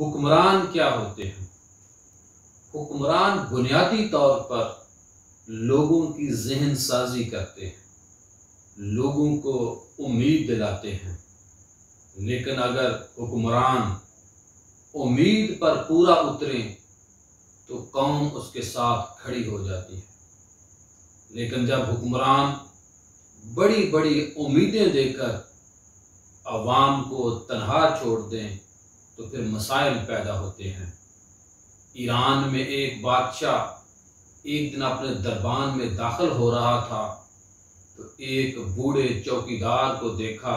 हुक्मरान क्या होते हैं? हुक्मरान बुनियादी तौर पर लोगों की ज़हन साजी करते हैं, लोगों को उम्मीद दिलाते हैं। लेकिन अगर हुक्मरान उम्मीद पर पूरा उतरे तो कौम उसके साथ खड़ी हो जाती है। लेकिन जब हुक्मरान बड़ी बड़ी उम्मीदें देकर अवाम को तन्हा छोड़ दें तो फिर मसाइल पैदा होते हैं। ईरान में एक बादशाह एक दिन अपने दरबार में दाखिल हो रहा था तो एक बूढ़े चौकीदार को देखा,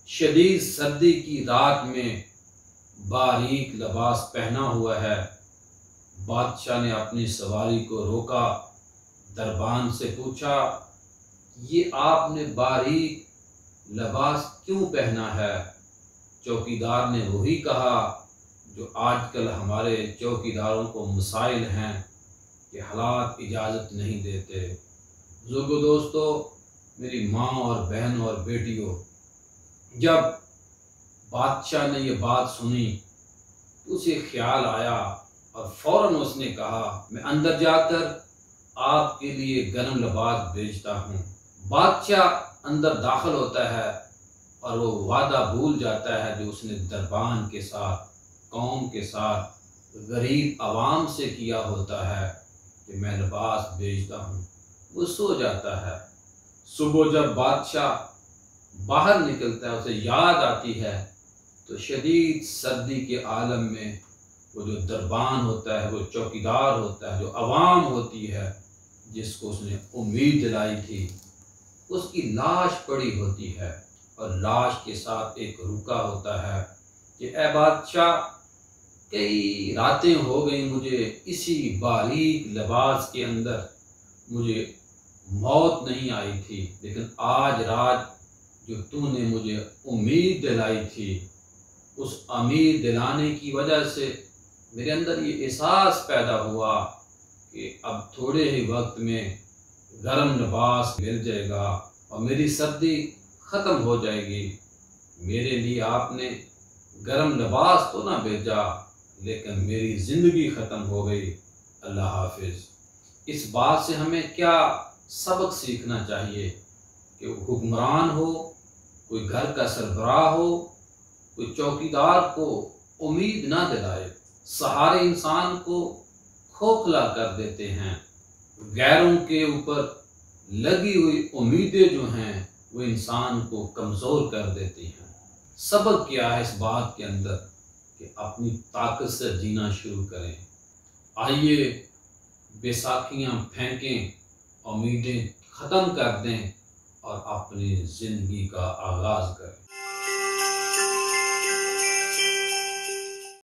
शदीद सर्दी की रात में बारीक लिबास पहना हुआ है। बादशाह ने अपनी सवारी को रोका, दरबान से पूछा, ये आपने बारीक लिबास क्यों पहना है? चौकीदार ने वही कहा जो आजकल हमारे चौकीदारों को मसाइल हैं कि हालात इजाज़त नहीं देते। बुजुर्गों, दोस्तों, मेरी माँ और बहन और बेटियों, जब बादशाह ने ये बात सुनी तो उसे ख्याल आया और फ़ौरन उसने कहा, मैं अंदर जाकर आपके लिए गर्म लिबास भेजता हूँ। बादशाह अंदर दाखिल होता है और वो वादा भूल जाता है जो उसने दरबान के साथ, कौम के साथ, गरीब आवाम से किया होता है कि मैं लिबास भेजता हूँ। वो सो जाता है। सुबह जब बादशाह बाहर निकलता है, उसे याद आती है तो शदीद सर्दी के आलम में वो जो दरबान होता है, वो चौकीदार होता है, जो आवाम होती है जिसको उसने उम्मीद दिलाई थी, उसकी लाश पड़ी होती है और लाश के साथ एक रुका होता है कि ए बादशाह, कई रातें हो गई मुझे इसी बारीक लिबास के अंदर, मुझे मौत नहीं आई थी, लेकिन आज रात जो तूने मुझे उम्मीद दिलाई थी, उस उम्मीद दिलाने की वजह से मेरे अंदर ये एहसास पैदा हुआ कि अब थोड़े ही वक्त में गर्म लिबास मिल जाएगा और मेरी सर्दी ख़त्म हो जाएगी। मेरे लिए आपने गर्म लिबास तो ना भेजा, लेकिन मेरी ज़िंदगी ख़त्म हो गई। अल्लाह हाफिज़। इस बात से हमें क्या सबक सीखना चाहिए कि हुक्मरान हो, कोई घर का सरबराह हो, कोई चौकीदार को उम्मीद ना दिलाए। सहारे इंसान को खोखला कर देते हैं। गैरों के ऊपर लगी हुई उम्मीदें जो हैं वो इंसान को कमज़ोर कर देती हैं। सबक क्या है इस बात के अंदर कि अपनी ताकत से जीना शुरू करें। आइए बैसाखियाँ फेंकें, उम्मीदें ख़त्म कर दें और अपनी ज़िंदगी का आगाज़ करें।